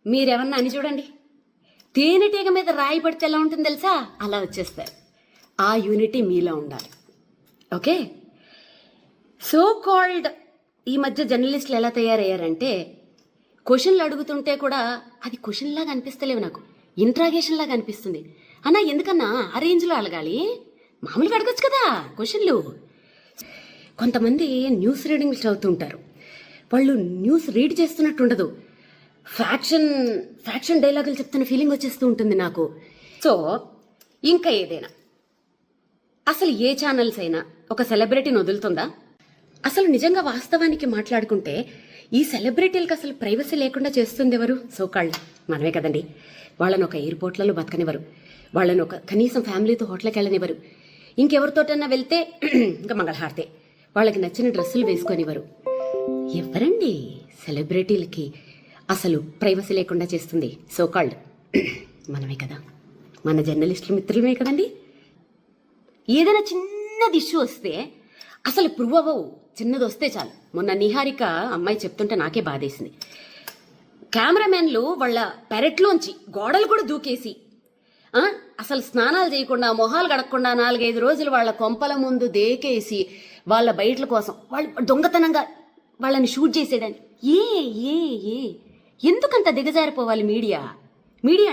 మీరేమన్నా అని చూడండి, తేనెటీగ మీద రాయి పడితే ఎలా ఉంటుంది తెలుసా, అలా వచ్చేస్తారు. ఆ యూనిటీ మీలో ఉండాలి. ఓకే. సో కాల్డ్ ఈ మధ్య జర్నలిస్టులు ఎలా తయారయ్యారంటే, క్వశ్చన్లు అడుగుతుంటే కూడా అది క్వశ్చన్ లాగా అనిపిస్తలేవు, నాకు ఇంట్రాగేషన్ లాగా అనిపిస్తుంది. అన్నా ఎందుకన్నా ఆ రేంజ్లో అడగాలి, మామూలుగా అడగచ్చు కదా క్వశ్చన్లు. కొంతమంది న్యూస్ రీడింగ్లు చదువుతుంటారు, వాళ్ళు న్యూస్ రీడ్ చేస్తున్నట్టు ఉండదు, ఫ్యాక్షన్ డైలాగులు చెప్తున్న ఫీలింగ్ వచ్చేస్తూ ఉంటుంది నాకు. సో ఇంకా ఏదైనా, అసలు ఏ ఛానల్స్ అయినా ఒక సెలబ్రిటీని వదులుతుందా? అసలు నిజంగా వాస్తవానికి మాట్లాడుకుంటే ఈ సెలబ్రిటీలకు అసలు ప్రైవసీ లేకుండా చేస్తుంది ఎవరు? సోకాళ్ళు మనమే కదండి. వాళ్ళని ఒక ఎయిర్పోర్ట్లలో బతకనివ్వరు, వాళ్ళని ఒక కనీసం ఫ్యామిలీతో హోటల్కి వెళ్ళనివ్వరు, ఇంకెవరితోటన్నా వెళ్తే ఇంకా మంగళహారతే, వాళ్ళకి నచ్చిన డ్రెస్సులు వేసుకొనివ్వరు. ఎవరండి సెలబ్రిటీలకి అసలు ప్రైవసీ లేకుండా చేస్తుంది? సోకాల్డ్ మనమే కదా, మన జర్నలిస్టుల మిత్రులమే కదండి. ఏదైనా చిన్నది ఇష్యూ వస్తే అసలు ప్రూవ్ అవ్వవు, చిన్నది వస్తే చాలు. మొన్న నిహారిక అమ్మాయి చెప్తుంటే నాకే బాధేసింది. కెమెరామెన్లు వాళ్ళ పెరట్లోంచి గోడలు కూడా దూకేసి అసలు స్నానాలు చేయకుండా, మొహాలు గడకుండా 4-5 రోజులు వాళ్ళ కొంపల ముందు దేకేసి వాళ్ళ బయటల కోసం వాళ్ళు దొంగతనంగా వాళ్ళని షూట్ చేసేయడానికి. ఏ ఎందుకంత దిగజారిపోవాలి మీడియా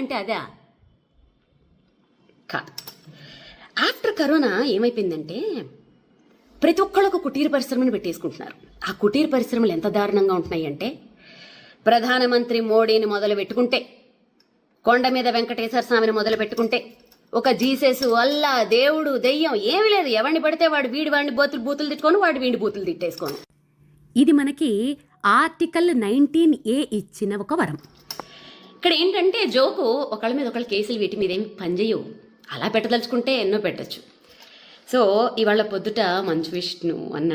అంటే అదే కాదు. ఆఫ్టర్ కరోనా ఏమైపోయిందంటే, ప్రతి ఒక్కళ్ళు ఒక కుటీర పరిశ్రమను పెట్టేసుకుంటున్నారు. ఆ కుటీర పరిశ్రమలు ఎంత దారుణంగా ఉంటున్నాయి అంటే, ప్రధానమంత్రి మోడీని మొదలు పెట్టుకుంటే, కొండ మీద వెంకటేశ్వర స్వామిని మొదలు పెట్టుకుంటే, ఒక జీసస్, అల్లా, దేవుడు, దెయ్యం ఏమీ లేదు. ఎవరిని పడితే వాడిని బూతులు తిట్టుకొని, వీడి బూతులు తిట్టేసుకోను. ఇది మనకి ఆర్టికల్ 19A ఇచ్చిన ఒక వరం. ఇక్కడ ఏంటంటే జోకు, ఒకళ్ళ మీద ఒకళ్ళ కేసులు వీటి మీద ఏమి పనిచేయవు. అలా పెట్టదలుచుకుంటే ఎన్నో పెట్టచ్చు. సో ఇవాళ పొద్దుట మంచు విష్ణు అన్న